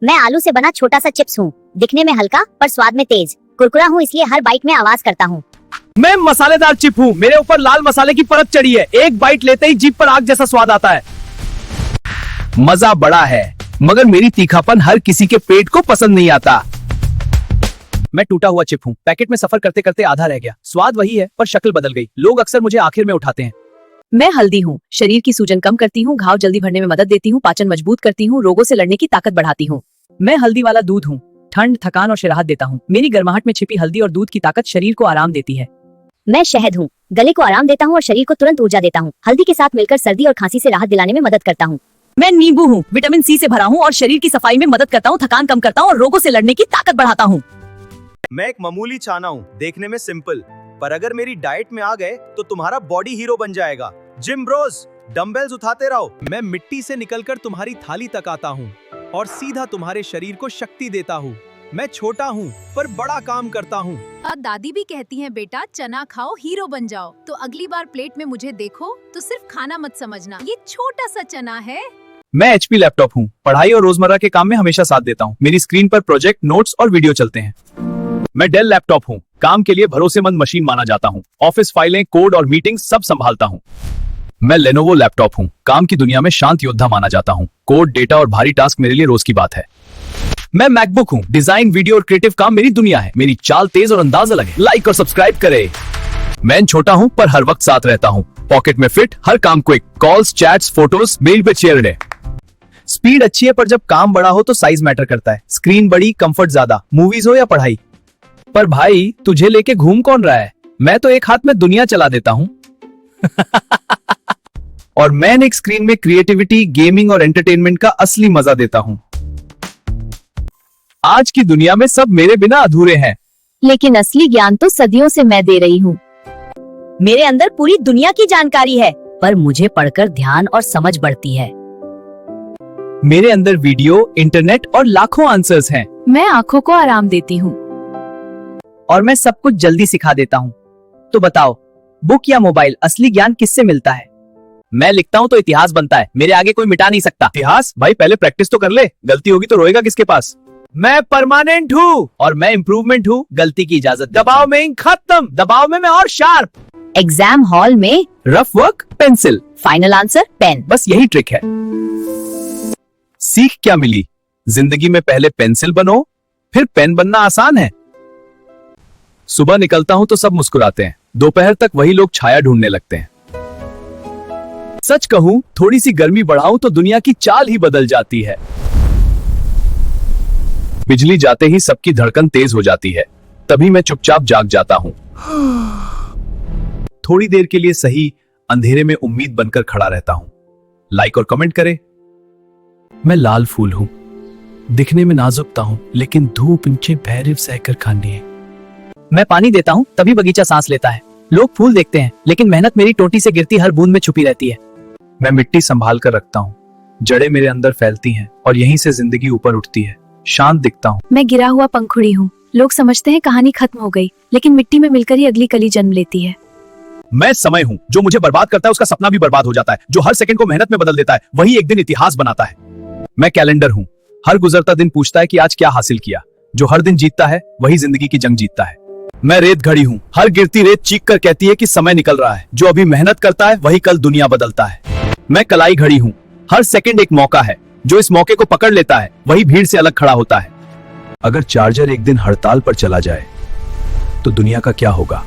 मैं आलू से बना छोटा सा चिप्स हूँ। दिखने में हल्का पर स्वाद में तेज। कुरकुरा हूँ इसलिए हर बाइट में आवाज करता हूँ। मैं मसालेदार चिप हूँ। मेरे ऊपर लाल मसाले की परत चढ़ी है। एक बाइट लेते ही जीभ पर आग जैसा स्वाद आता है। मजा बड़ा है मगर मेरी तीखापन हर किसी के पेट को पसंद नहीं आता। मैं टूटा हुआ चिप हूँ। पैकेट में सफर करते करते आधा रह गया। स्वाद वही है पर शक्ल बदल गई। लोग अक्सर मुझे आखिर में उठाते हैं। मैं हल्दी हूँ। शरीर की सूजन कम करती हूँ, घाव जल्दी भरने में मदद देती हूँ, पाचन मजबूत करती हूँ, रोगों से लड़ने की ताकत बढ़ाती हूँ। मैं हल्दी वाला दूध हूँ। ठंड, थकान और शिराहत देता हूँ। मेरी गर्माहट में छिपी हल्दी और दूध की ताकत शरीर को आराम देती है। मैं शहद हूँ। गले को आराम देता हूँ और शरीर को तुरंत ऊर्जा देता हूँ। हल्दी के साथ मिलकर सर्दी और खांसी से राहत दिलाने में मदद करता हूँ। मैं नींबू हूँ। विटामिन सी से भरा हूँ और शरीर की सफाई में मदद करता हूँ, थकान कम करता हूँ और रोगों से लड़ने की ताकत बढ़ाता हूँ। मैं एक मामूली चाना हूँ, देखने में सिंपल, पर अगर मेरी डाइट में आ गए तो तुम्हारा बॉडी हीरो बन जाएगा। जिम ब्रोज, डंबल्स उठाते रहो। मैं मिट्टी से निकलकर तुम्हारी थाली तक आता हूँ और सीधा तुम्हारे शरीर को शक्ति देता हूँ। मैं छोटा हूँ पर बड़ा काम करता हूँ। दादी भी कहती हैं बेटा चना खाओ हीरो बन जाओ। तो अगली बार प्लेट में मुझे देखो तो सिर्फ खाना मत समझना, ये छोटा सा चना है। मैं एचपी लैपटॉप हूँ। पढ़ाई और रोजमर्रा के काम में हमेशा साथ देता हूँ। मेरी स्क्रीन पर प्रोजेक्ट, नोट्स और वीडियो चलते हैं। मैं डेल लैपटॉप हूँ। काम के लिए भरोसेमंद मशीन माना जाता हूँ। ऑफिस फाइलें, कोड और मीटिंग सब संभालता हूँ। मैं लेनोवो लैपटॉप हूँ। काम की दुनिया में शांत योद्धा माना जाता हूँ। कोड, डेटा और भारी टास्क मेरे लिए रोज की बात है। मैं मैकबुक हूँ। डिजाइन, वीडियो और क्रिएटिव काम मेरी दुनिया है। मेरी चाल तेज और अंदाज अलग है। लाइक और सब्सक्राइब करे। मैं छोटा हूँ पर हर वक्त साथ रहता हूँ। पॉकेट में फिट, हर काम quick, calls, chats, photos mail पे शेयर्ड है। स्पीड अच्छी है पर जब काम बड़ा हो तो साइज मैटर करता है। स्क्रीन बड़ी, कंफर्ट ज्यादा, मूवीज हो या पढ़ाई। पर भाई तुझे लेके घूम कौन रहा है? मैं तो एक हाथ में दुनिया चला देता हूँ। और मैं एक स्क्रीन में क्रिएटिविटी, गेमिंग और एंटरटेनमेंट का असली मजा देता हूँ। आज की दुनिया में सब मेरे बिना अधूरे हैं। लेकिन असली ज्ञान तो सदियों से मैं दे रही हूँ। मेरे अंदर पूरी दुनिया की जानकारी है पर मुझे पढ़कर ध्यान और समझ बढ़ती है। मेरे अंदर वीडियो, इंटरनेट और लाखों आंसर्स हैं। मैं आंखों को आराम देती हूँ और मैं सब कुछ जल्दी सिखा देता हूँ। तो बताओ, बुक या मोबाइल, असली ज्ञान किससे मिलता है? मैं लिखता हूँ तो इतिहास बनता है। मेरे आगे कोई मिटा नहीं सकता। इतिहास? भाई पहले प्रैक्टिस तो कर ले। गलती होगी तो रोएगा किसके पास? मैं परमानेंट हूँ और मैं इम्प्रूवमेंट हूँ। गलती की इजाजत। दबाव में इंक खत्म, दबाव में मैं और शार्प। एग्जाम हॉल में rough work pencil, final answer pen. बस यही ट्रिक है। सीख क्या मिली? जिंदगी में पहले पेंसिल बनो फिर पेन बनना आसान है। सुबह निकलता हूं तो सब मुस्कुराते हैं। दोपहर तक वही लोग छाया ढूंढने लगते हैं। सच कहूं, थोड़ी सी गर्मी बढ़ाऊं तो दुनिया की चाल ही बदल जाती है। बिजली जाते ही सबकी धड़कन तेज हो जाती है। तभी मैं चुपचाप जाग जाता हूं। थोड़ी देर के लिए सही, अंधेरे में उम्मीद बनकर खड़ा रहता हूं। लाइक और कमेंट करें। मैं लाल फूल हूं। दिखने में नाजुकता हूं लेकिन धूप नीचे भैरव सहकर खाने है। मैं पानी देता हूं तभी बगीचा सांस लेता है। लोग फूल देखते हैं लेकिन मेहनत मेरी टोटी से गिरती हर बूंद में छुपी रहती है। मैं मिट्टी संभाल कर रखता हूं। जड़ें मेरे अंदर फैलती हैं और यहीं से जिंदगी ऊपर उठती है। शांत दिखता हूं। मैं गिरा हुआ पंखुड़ी हूँ। लोग समझते हैं कहानी खत्म हो गई, लेकिन मिट्टी में मिलकर ही अगली कली जन्म लेती है। मैं समय हूं। जो मुझे बर्बाद करता है उसका सपना भी बर्बाद हो जाता है। जो हर सेकंड को मेहनत में बदल देता है वही एक दिन इतिहास बनाता है। मैं कैलेंडर हूं। हर गुजरता दिन पूछता है कि आज क्या हासिल किया। जो हर दिन जीतता है वही जिंदगी की जंग जीतता है। मैं रेत घड़ी हूं। हर गिरती रेत चीख कर कहती है कि समय निकल रहा है। जो अभी मेहनत करता है वही कल दुनिया बदलता है। मैं कलाई घड़ी हूं। हर सेकंड एक मौका है। जो इस मौके को पकड़ लेता है वही भीड़ से अलग खड़ा होता है। अगर चार्जर एक दिन हड़ताल पर चला जाए तो दुनिया का क्या होगा?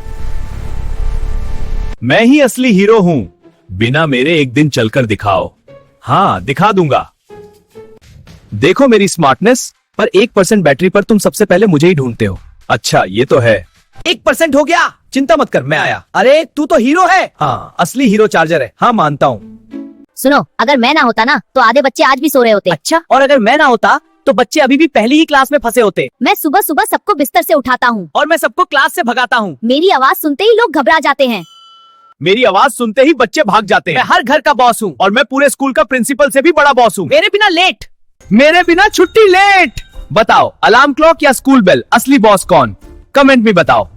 मैं ही असली हीरो हूं। बिना मेरे एक दिन चलकर दिखाओ। हाँ, दिखा दूंगा। देखो मेरी स्मार्टनेस, पर 1% बैटरी पर तुम सबसे पहले मुझे ही ढूंढते हो। अच्छा, ये तो है। 1% हो गया, चिंता मत कर, मैं आया। अरे तू तो हीरो है। हाँ, असली हीरो चार्जर है। हाँ, मानता हूँ। सुनो, अगर मैं ना होता ना तो आधे बच्चे आज भी सो रहे होते। अच्छा, और अगर मैं ना होता तो बच्चे अभी भी पहली ही क्लास में फंसे होते। मैं सुबह सुबह सबको बिस्तर से उठाता हूँ और मैं सबको क्लास से भगाता हूँ। मेरी आवाज सुनते ही लोग घबरा जाते हैं। मेरी आवाज सुनते ही बच्चे भाग जाते हैं। मैं हर घर का बॉस हूँ और मैं पूरे स्कूल का प्रिंसिपल से भी बड़ा बॉस हूँ। मेरे बिना लेट। मेरे बिना छुट्टी लेट। बताओ, अलार्म क्लॉक या स्कूल बेल, असली बॉस कौन? कमेंट में बताओ।